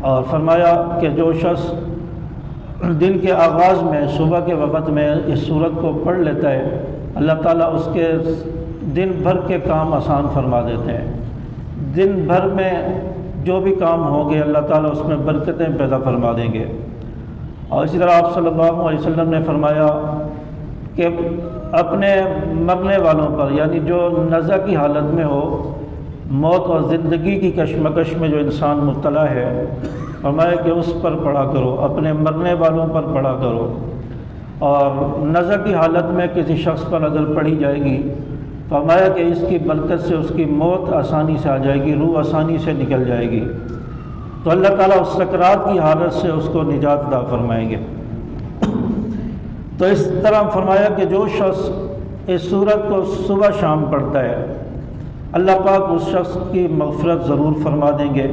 اور فرمایا کہ جو شخص دن کے آغاز میں صبح کے وقت میں اس صورت کو پڑھ لیتا ہے، اللہ تعالیٰ اس کے دن بھر کے کام آسان فرما دیتے ہیں۔ دن بھر میں جو بھی کام ہوں گے اللہ تعالیٰ اس میں برکتیں پیدا فرما دیں گے۔ اور اسی طرح آپ صلی اللہ علیہ وسلم نے فرمایا کہ اپنے مرنے والوں پر، یعنی جو نزع کی حالت میں ہو، موت اور زندگی کی کشمکش میں جو انسان مبتلا ہے، فرمایا کہ اس پر پڑھا کرو، اپنے مرنے والوں پر پڑھا کرو۔ اور نزع کی حالت میں کسی شخص پر اگر پڑھی جائے گی، فرمایا کہ اس کی برکت سے اس کی موت آسانی سے آ جائے گی، روح آسانی سے نکل جائے گی، تو اللہ تعالیٰ اس سکرات کی حالت سے اس کو نجات عطا فرمائیں گے۔ تو اس طرح فرمایا کہ جو شخص اس سورت کو صبح شام پڑھتا ہے، اللہ پاک اس شخص کی مغفرت ضرور فرما دیں گے۔